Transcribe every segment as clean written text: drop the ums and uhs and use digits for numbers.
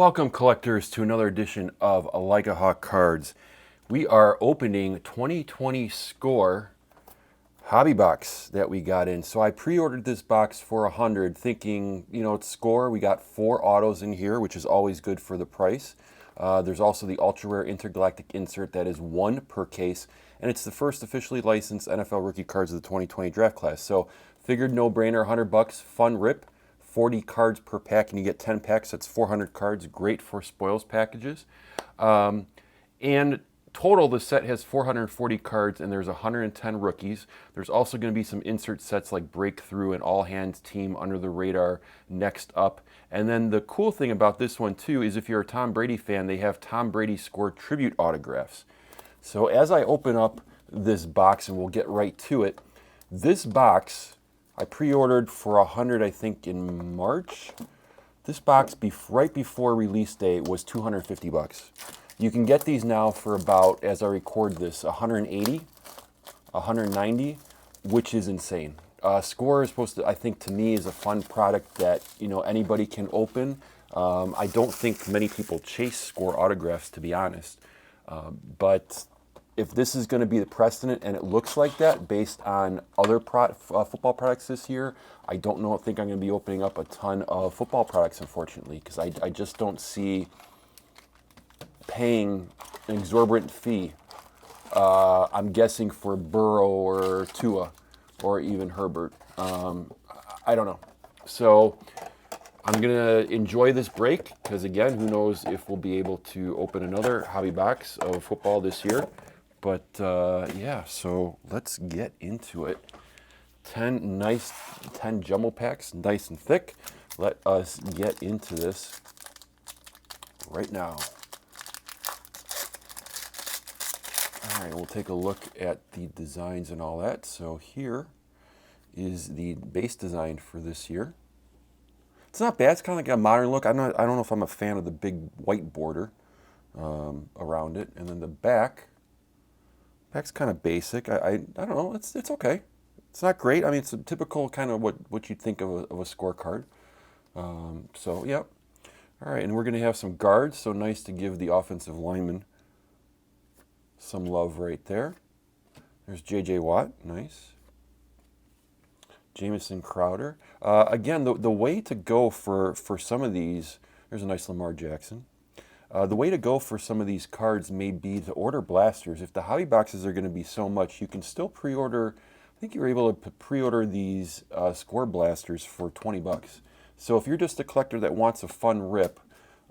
Welcome, collectors, to another edition of Like a Hawk Cards. We are opening 2020 Score hobby box that we got in. So I pre-ordered this box for 100, thinking, it's Score. We got 4 autos in here, which is always good for the price. There's also the ultra rare intergalactic insert that is 1 per case, and it's the first officially licensed NFL rookie cards of the 2020 draft class. So figured no-brainer, $100, fun rip. 40 cards per pack, and you get 10 packs. That's 400 cards. Great for spoils packages. And total, the set has 440 cards, and there's 110 rookies. There's also going to be some insert sets like Breakthrough and All Hands Team, Under the Radar, Next Up. And then the cool thing about this one, too, is if you're a Tom Brady fan, they have Tom Brady Score tribute autographs. So as I open up this box, and we'll get right to it, this box I pre-ordered for 100, I think, in March. This box, right before release day, was $250. You can get these now for about, as I record this, 180, 190, which is insane. Score is supposed to, I think, to me, is a fun product that anybody can open. I don't think many people chase Score autographs, to be honest, but if this is going to be the precedent, and it looks like that based on other football products this year, I think I'm going to be opening up a ton of football products, unfortunately, because I just don't see paying an exorbitant fee, I'm guessing, for Burrow or Tua or even Herbert. I don't know. So I'm going to enjoy this break because, again, who knows if we'll be able to open another hobby box of football this year. But yeah, so let's get into it. 10 jumbo packs, nice and thick. Let us get into this right now. All right, we'll take a look at the designs and all that. So here is the base design for this year. It's not bad. It's kind of like a modern look. I don't know if I'm a fan of the big white border around it. And then the back's kind of basic. I don't know. It's okay. It's not great. I mean, it's a typical kind of what you'd think of a scorecard. So, yeah. All right, and we're going to have some guards. So nice to give the offensive lineman some love right there. There's J.J. Watt. Nice. Jamison Crowder. Again, the way to go for some of these, there's a nice Lamar Jackson. The way to go for some of these cards may be to order blasters. If the hobby boxes are going to be so much, you can still pre-order. I think you were able to pre-order these Score blasters for $20. So if you're just a collector that wants a fun rip,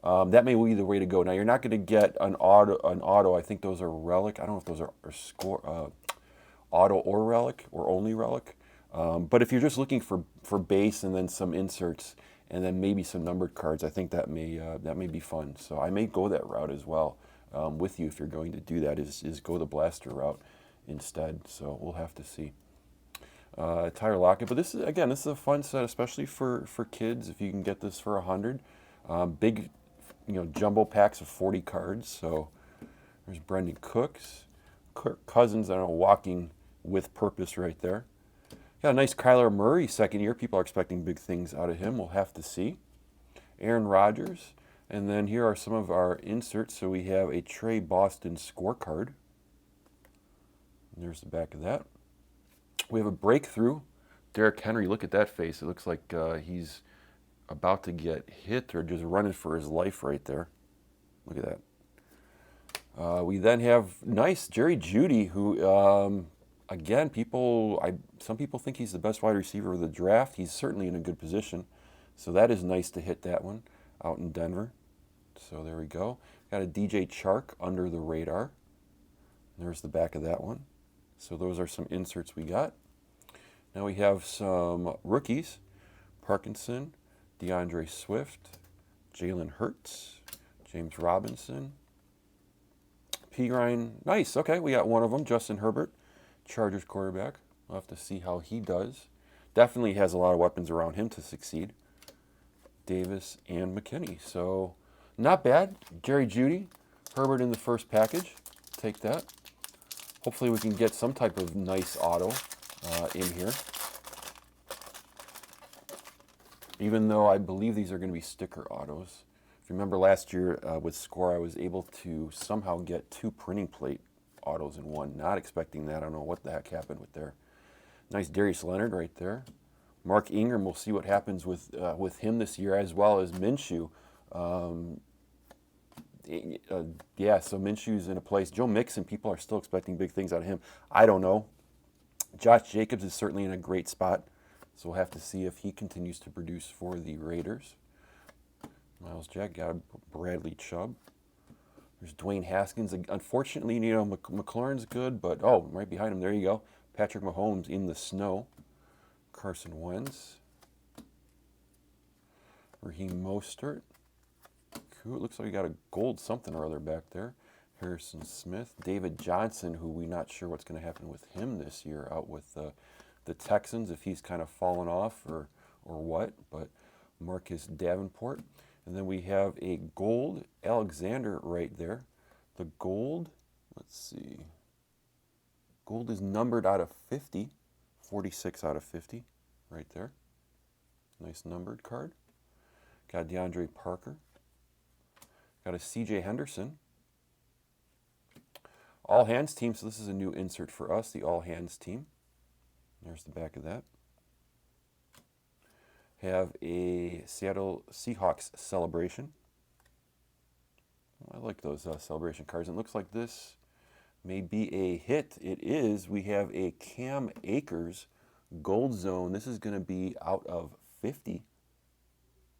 that may be the way to go. Now, you're not going to get an auto. I think those are Relic. I don't know if those are Score auto or Relic or only Relic. But if you're just looking for base and then some inserts, and then maybe some numbered cards, I think that may be fun. So I may go that route as well with you if you're going to do that, is go the blaster route instead. So we'll have to see. Tyler Lockett, but this is a fun set, especially for kids. If you can get this for 100, big, jumbo packs of 40 cards. So there's Brendan Cooks, Kirk Cousins. I don't know, walking with purpose right there. Got a nice Kyler Murray second year. People are expecting big things out of him. We'll have to see. Aaron Rodgers. And then here are some of our inserts. So we have a Trey Boston scorecard. There's the back of that. We have a Breakthrough. Derrick Henry, look at that face. It looks like he's about to get hit or just running for his life right there. Look at that. We then have nice Jerry Jeudy, who... Again, some people think he's the best wide receiver of the draft. He's certainly in a good position. So that is nice to hit that one out in Denver. So there we go. Got a DJ Chark, Under the Radar. There's the back of that one. So those are some inserts we got. Now we have some rookies. Parkinson, DeAndre Swift, Jalen Hurts, James Robinson, P. Ryan. Nice. Okay, we got one of them, Justin Herbert. Chargers quarterback. We'll have to see how he does. Definitely has a lot of weapons around him to succeed. Davis and McKinney. So not bad. Jerry Jeudy, Herbert in the first package. Take that. Hopefully we can get some type of nice auto in here. Even though I believe these are going to be sticker autos. If you remember last year with Score, I was able to somehow get 2 printing plate autos in one. Not expecting that. I don't know what the heck happened with there. Nice Darius Leonard right there. Mark Ingram, we'll see what happens with him this year, as well as Minshew. Yeah, so Minshew's in a place. Joe Mixon, people are still expecting big things out of him. I don't know. Josh Jacobs is certainly in a great spot, so we'll have to see if he continues to produce for the Raiders. Miles Jack got Bradley Chubb. There's Dwayne Haskins. Unfortunately, you know, McLaurin's good, but right behind him, there you go. Patrick Mahomes in the snow. Carson Wentz. Raheem Mostert. Cool. It looks like we got a gold something or other back there. Harrison Smith. David Johnson, who we're not sure what's going to happen with him this year out with the Texans, if he's kind of fallen off or what. But Marcus Davenport. And then we have a gold Alexander right there. The gold, let's see. Gold is numbered out of 50. 46 out of 50 right there. Nice numbered card. Got DeAndre Parker. Got a CJ Henderson. All Hands team, so this is a new insert for us, the All Hands team. There's the back of that. Have a Seattle Seahawks celebration. I like those celebration cards. It looks like this may be a hit. It is. We have a Cam Akers Gold Zone. This is going to be out of 50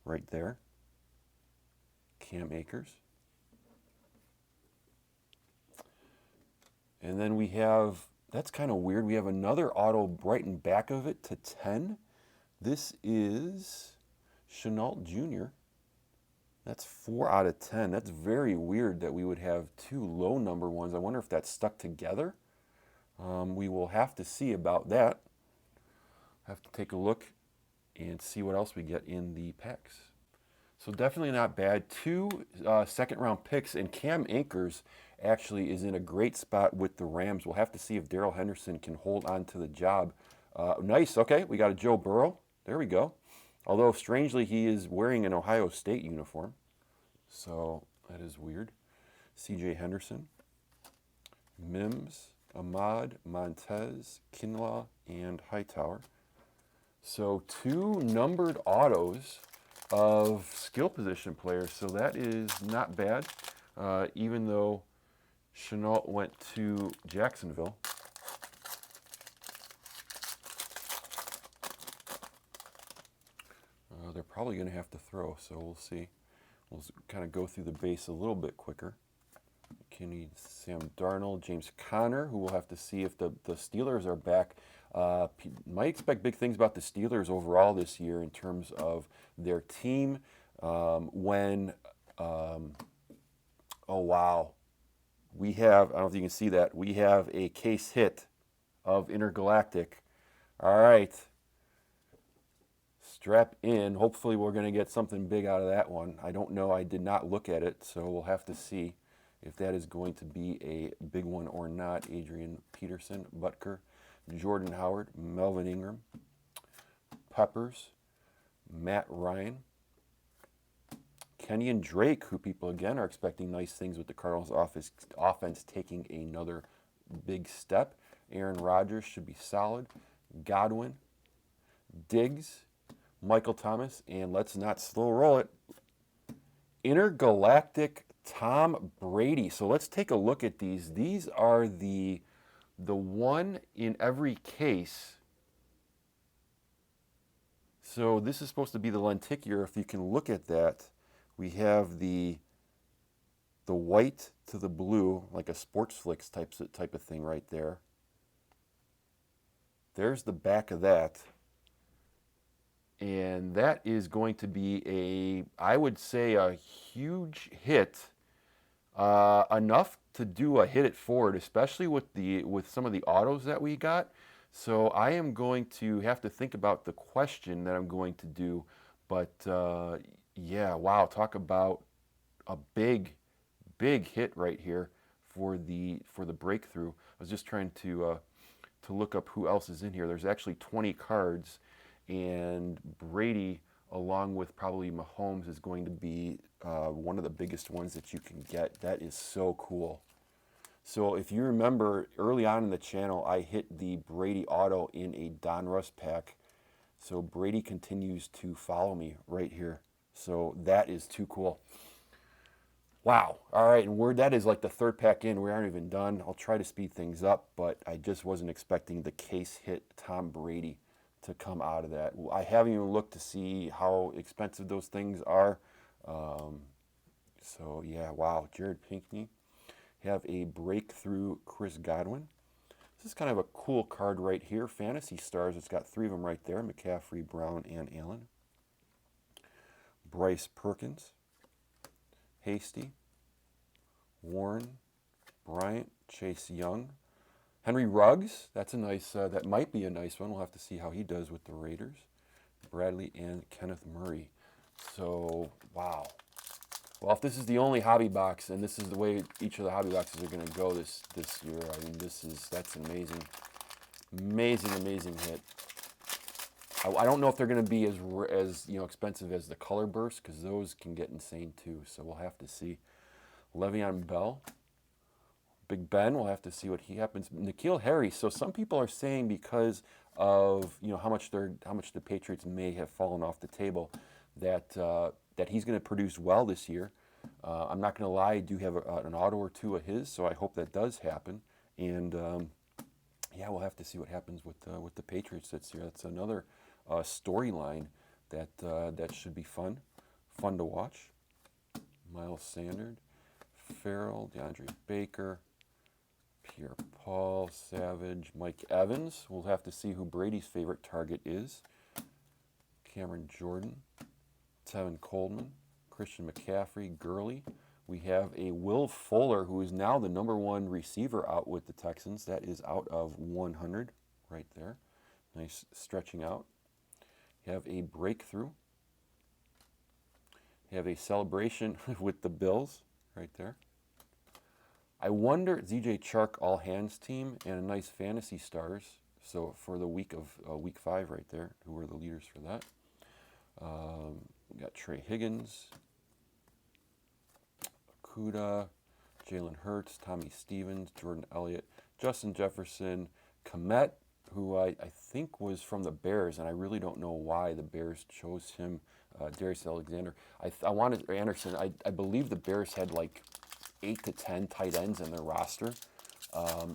right there. Cam Akers. And then we have, that's kind of weird, we have another auto brightened back of it to 10. This is Chenault Jr. That's 4 out of 10. That's very weird that we would have 2 low number ones. I wonder if that's stuck together. We will have to see about that. Have to take a look and see what else we get in the packs. So definitely not bad. 2 second-round picks, and Cam Akers actually is in a great spot with the Rams. We'll have to see if Darrell Henderson can hold on to the job. Nice. Okay, we got a Joe Burrow. There we go. Although, strangely, he is wearing an Ohio State uniform. So, that is weird. CJ Henderson. Mims, Ahmad, Montez, Kinlaw, and Hightower. So, 2 numbered autos of skill position players. So, that is not bad, even though Chenault went to Jacksonville. They're probably going to have to throw, so we'll see. We'll kind of go through the base a little bit quicker. McKinney, Sam Darnold, James Conner, who we'll have to see if the Steelers are back. Might expect big things about the Steelers overall this year in terms of their team. Oh, wow. We have, I don't know if you can see that, we have a case hit of Intergalactic. All right. Strap in. Hopefully we're going to get something big out of that one. I don't know. I did not look at it, so we'll have to see if that is going to be a big one or not. Adrian Peterson, Butker, Jordan Howard, Melvin Ingram, Peppers, Matt Ryan, Kenyon Drake, who people again are expecting nice things with the Cardinals offense taking another big step. Aaron Rodgers should be solid. Godwin, Diggs, Michael Thomas, and let's not slow roll it, Intergalactic Tom Brady. So let's take a look at these. These are the one in every case. So this is supposed to be the lenticular. If you can look at that, we have the white to the blue, like a Sports Flicks type of thing right there. There's the back of that. And that is going to be I would say, a huge hit, enough to do a hit it forward, especially with some of the autos that we got. So I am going to have to think about the question that I'm going to do. But yeah, wow, talk about a big hit right here for the breakthrough. I was just trying to look up who else is in here. There's actually 20 cards. And Brady along with probably Mahomes, is going to be one of the biggest ones that you can get. That is so cool. So if you remember early on in the channel, I hit the Brady auto in a Donruss pack. So Brady continues to follow me right here. So that is too cool. Wow. All right, and that is like the third pack in. We aren't even done. I'll try to speed things up, but I just wasn't expecting the case hit Tom Brady to come out of that. I haven't even looked to see how expensive those things are. So yeah, wow. Jared Pinkney. Have a breakthrough Chris Godwin. This is kind of a cool card right here. Fantasy Stars. It's got three of them right there. McCaffrey, Brown, and Allen. Bryce Perkins. Hasty. Warren. Bryant. Chase Young. Henry Ruggs. That's a nice, that might be a nice one. We'll have to see how he does with the Raiders. Bradley and Kenneth Murray. So, wow. Well, if this is the only hobby box, and this is the way each of the hobby boxes are going to go this year, I mean, that's amazing. Amazing hit. I don't know if they're going to be as expensive as the color burst, because those can get insane too. So we'll have to see. Le'Veon Bell, Big Ben. We'll have to see what he happens. N'Keal Harry. So some people are saying because of how much the Patriots may have fallen off the table, that he's going to produce well this year. I'm not going to lie, I do have an auto or two of his, so I hope that does happen. And yeah, we'll have to see what happens with the Patriots this year. That's another storyline that should be fun to watch. Miles Sanders, Farrell, DeAndre Baker, Pierre Paul, Savage, Mike Evans. We'll have to see who Brady's favorite target is. Cameron Jordan, Tevin Coleman, Christian McCaffrey, Gurley. We have a Will Fuller, who is now the #1 receiver out with the Texans. That is out of 100 right there. Nice stretching out. You have a breakthrough. You have a celebration with the Bills right there. I wonder, ZJ Chark all hands team and a nice fantasy stars. So for the week 5 right there, who were the leaders for that? We got Trey Higgins, Okudah, Jalen Hurts, Tommy Stevens, Jordan Elliott, Justin Jefferson, Komet, who I think was from the Bears, and I really don't know why the Bears chose him. Darius Alexander. I wanted Anderson. I believe the Bears had like 8 to 10 tight ends in their roster.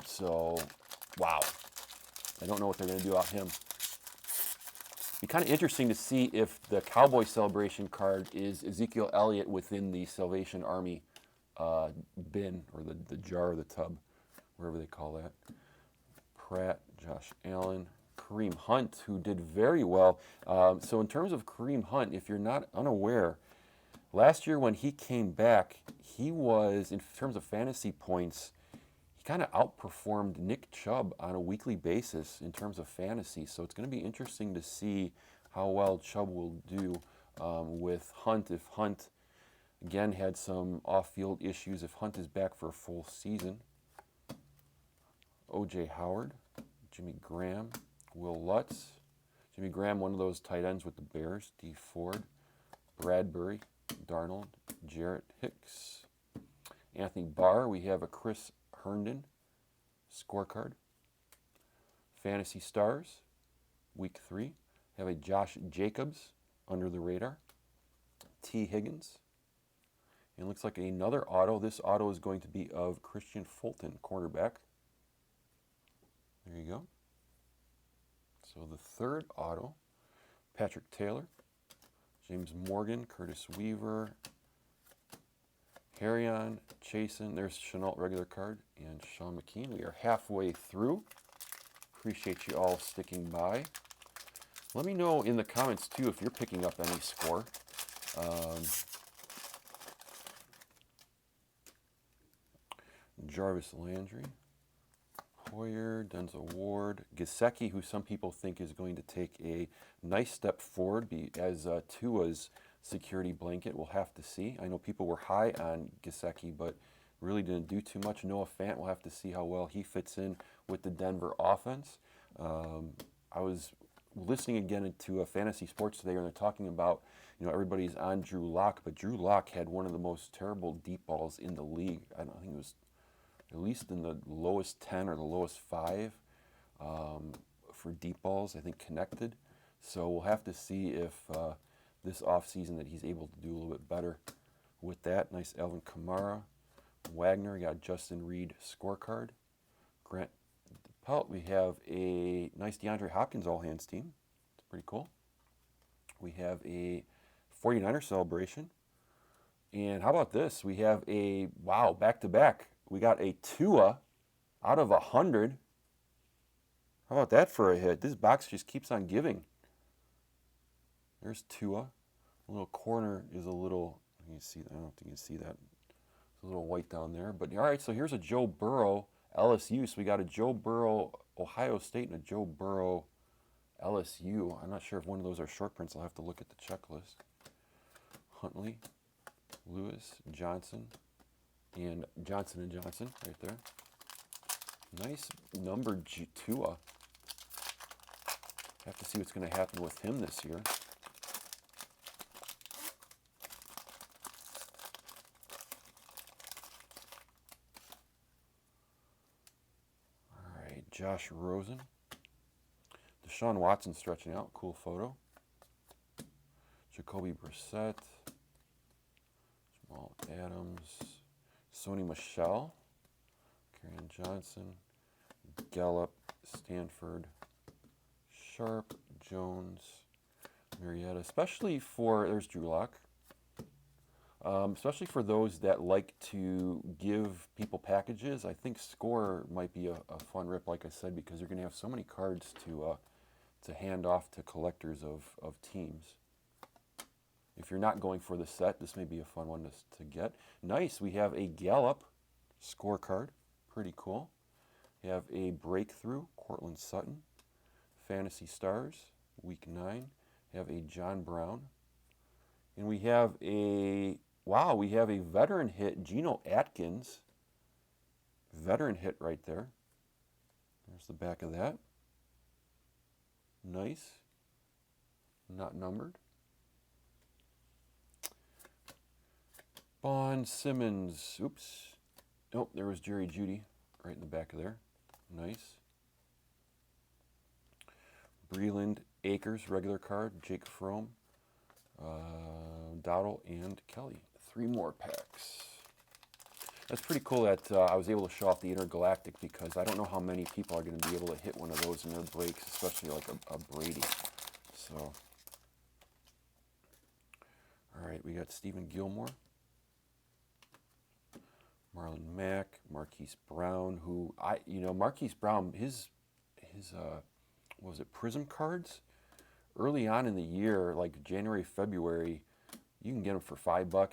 So, wow. I don't know what they're going to do about him. Be kind of interesting to see if the Cowboy celebration card is Ezekiel Elliott within the Salvation Army bin, or the jar or the tub, wherever they call that. Pratt, Josh Allen, Kareem Hunt, who did very well. So in terms of Kareem Hunt, if you're not unaware, last year when he came back, he was, in terms of fantasy points, he kind of outperformed Nick Chubb on a weekly basis in terms of fantasy. So it's going to be interesting to see how well Chubb will do with Hunt. If Hunt, again, had some off-field issues, if Hunt is back for a full season. O.J. Howard, Jimmy Graham, Will Lutz. Jimmy Graham, one of those tight ends with the Bears. D. Ford, Bradbury, Darnold, Jarrett Hicks. Anthony Barr, we have a Chris Herndon scorecard. Fantasy Stars, week 3. Have a Josh Jacobs under the radar. T. Higgins. And looks like another auto. This auto is going to be of Christian Fulton, cornerback. There you go. So the third auto, Patrick Taylor, James Morgan, Curtis Weaver, Harrison, Chasen. There's Chenault regular card, and Sean McKean. We are halfway through. Appreciate you all sticking by. Let me know in the comments too if you're picking up any score. Jarvis Landry, Hoyer, Denzel Ward, Gesicki, who some people think is going to take a nice step forward as Tua's security blanket. We'll have to see. I know people were high on Gesicki, but really didn't do too much. Noah Fant, we'll have to see how well he fits in with the Denver offense. I was listening again to Fantasy Sports today, and they're talking about, everybody's on Drew Lock, but Drew Lock had one of the most terrible deep balls in the league. I don't think it was at least in the lowest 10 or the lowest 5 for deep balls, I think, connected. So we'll have to see if this offseason that he's able to do a little bit better with that. Nice Alvin Kamara. Wagner, got Justin Reed scorecard. Grant Pelt, we have a nice DeAndre Hopkins all-hands team. It's pretty cool. We have a 49er celebration. And how about this? We have a, wow, back-to-back. We got a Tua out of 100. How about that for a hit? This box just keeps on giving. There's Tua. A little corner is a little, you can see, I don't know if you can see that. It's a little white down there. But all right, so here's a Joe Burrow LSU. So we got a Joe Burrow Ohio State and a Joe Burrow LSU. I'm not sure if one of those are short prints. I'll have to look at the checklist. Huntley, Lewis, Johnson, and Johnson & Johnson right there. Nice numbered Tua. Have to see what's going to happen with him this year. All right, Josh Rosen. Deshaun Watson stretching out. Cool photo. Jacoby Brissett. Jamal Adams. Sony Michel. Karen Johnson. Gallup. Stanford. Sharp. Jones. Marietta. Especially for, there's Drew Lock. Especially for those that like to give people packages. I think Score might be a fun rip, like I said, because you're going to have so many cards to hand off to collectors of teams. If you're not going for the set, this may be a fun one to get. Nice, we have a Gallup scorecard. Pretty cool. We have a Breakthrough, Cortland Sutton. Fantasy Stars, Week 9. We have a John Brown. And we have a, wow, we have a veteran hit, Geno Atkins. Veteran hit right there. There's the back of that. Nice. Not numbered. Bond Simmons. Oops. Nope, there was Jerry Jeudy right in the back of there. Nice. Breland Akers, regular card. Jake Fromm. Dowdle and Kelly. 3 more packs. That's pretty cool that I was able to show off the Intergalactic, because I don't know how many people are going to be able to hit one of those in their breaks, especially like a Brady. So, all right, we got Stephen Gilmore, Marlon Mack, Marquise Brown, who Marquise Brown, his what was it, Prism cards? Early on in the year, like January, February, you can get them for $5.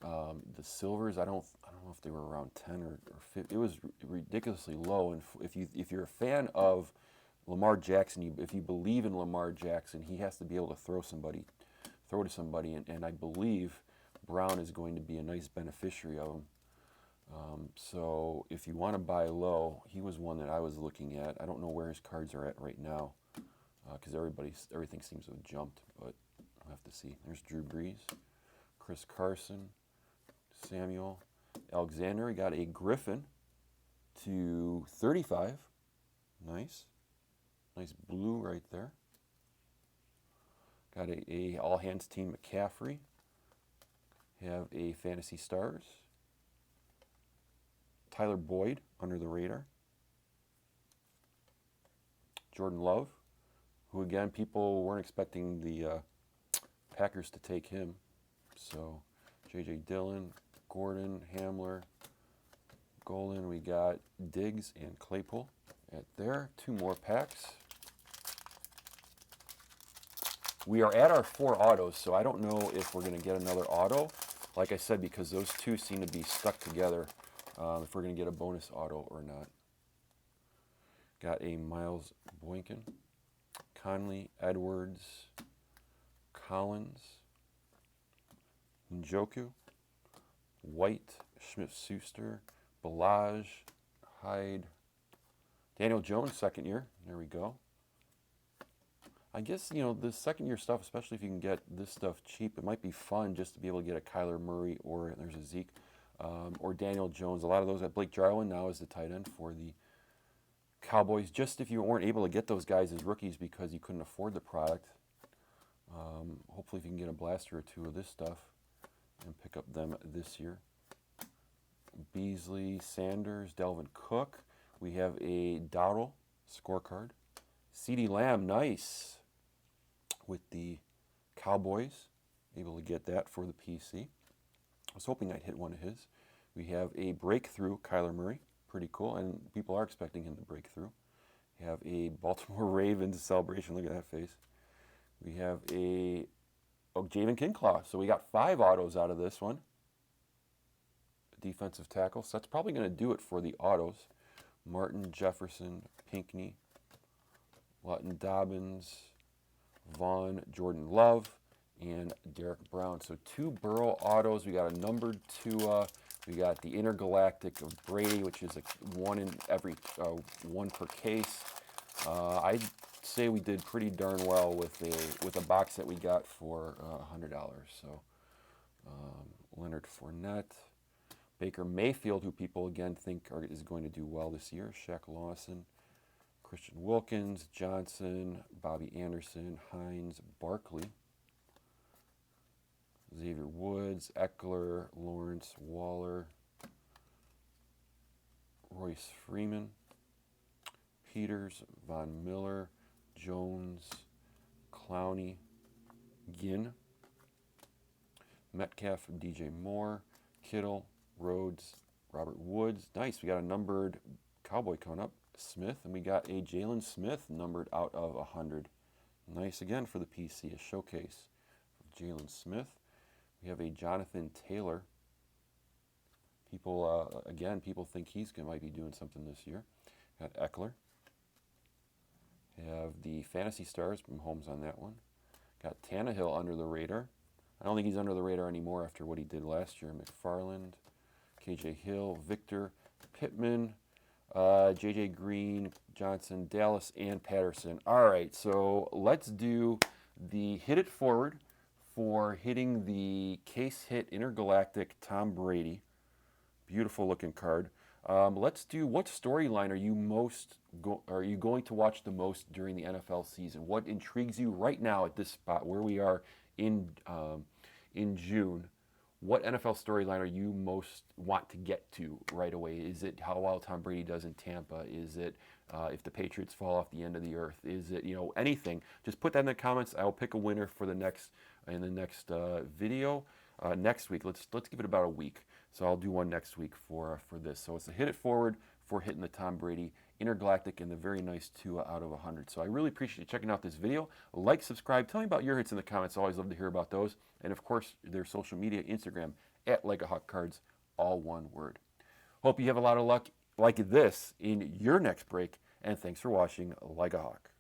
The silvers, I don't know if they were around 10 or 50. It was ridiculously low. And if you're a fan of Lamar Jackson, if you believe in Lamar Jackson, he has to be able to throw to somebody, and I believe Brown is going to be a nice beneficiary of him. So if you want to buy low, he was one that I was looking at. I don't know where his cards are at right now, because everything seems to have jumped, but I'll have to see. There's Drew Brees, Chris Carson, Samuel Alexander. Got a Griffin to 35. Nice. Nice blue right there. Got a all-hands team McCaffrey. Have a Fantasy Stars. Tyler Boyd, under the radar. Jordan Love, who again, people weren't expecting the Packers to take him. So, J.J. Dillon, Gordon, Hamler, Golden. We got Diggs and Claypool at there. 2 more packs. We are at our 4 autos, so I don't know if we're going to get another auto. Like I said, because those 2 seem to be stuck together, if we're going to get a bonus auto or not. Got a Miles Boykin, Conley, Edwards, Collins, Njoku, White, Smith-Schuster, Balaj, Hyde, Daniel Jones, second year. There we go. I guess, the second year stuff, especially if you can get this stuff cheap, it might be fun just to be able to get a Kyler Murray, or there's a Zeke, or Daniel Jones. A lot of those. Blake Jarwin now is the tight end for the Cowboys. Just if you weren't able to get those guys as rookies because you couldn't afford the product, hopefully if you can get a blaster or two of this stuff and pick up them this year. Beasley, Sanders, Delvin Cook. We have a Dowdle scorecard. CeeDee Lamb, nice, with the Cowboys. Able to get that for the PC. I was hoping I'd hit one of his. We have a breakthrough Kyler Murray. Pretty cool, and people are expecting him to break through. We have a Baltimore Ravens celebration. Look at that face. We have a Javen Kinclaw. So we got 5 autos out of this one. Defensive tackle. So that's probably going to do it for the autos. Martin, Jefferson, Pinckney, Lutton Dobbins, Vaughn, Jordan Love, and Derek Brown. So 2 Burrow autos. We got a numbered Tua. We got the Intergalactic of Brady, which is one in every one per case. I'd say we did pretty darn well with a box that we got for $100. So Leonard Fournette, Baker Mayfield, who people again think is going to do well this year. Shaq Lawson, Christian Wilkins, Johnson, Bobby Anderson, Hines, Barkley, Xavier Woods, Eckler, Lawrence, Waller, Royce Freeman, Peters, Von Miller, Jones, Clowney, Ginn, Metcalf, DJ Moore, Kittle, Rhodes, Robert Woods. Nice, we got a numbered Cowboy coming up, Smith, and we got a Jalen Smith numbered out of 100. Nice again for the PC, a showcase of Jalen Smith. We have a Jonathan Taylor. People think might be doing something this year. Got Eckler. We have the Fantasy Stars, Mahomes on that one. Got Tannehill under the radar. I don't think he's under the radar anymore after what he did last year. McFarland, KJ Hill, Victor, Pittman, JJ Green, Johnson, Dallas, and Patterson. All right, so let's do the Hit It Forward for hitting the case hit Intergalactic Tom Brady. Beautiful looking card. Let's do, what storyline are you going to watch the most during the NFL season? What intrigues you right now at this spot where we are in June? What NFL storyline are you most want to get to right away? Is it how well Tom Brady does in Tampa? Is it if the Patriots fall off the end of the earth? Is it anything? Just put that in the comments. I will pick a winner for the next video next week. Let's give it about a week. So I'll do one next week for this. So it's a Hit It Forward for hitting the Tom Brady Intergalactic and the very nice 2 out of 100. So I really appreciate you checking out this video. Like, subscribe, tell me about your hits in the comments. I always love to hear about those. And of course, their social media, Instagram @LikeAHawkCards, all one word. Hope you have a lot of luck like this in your next break. And thanks for watching Like a Hawk.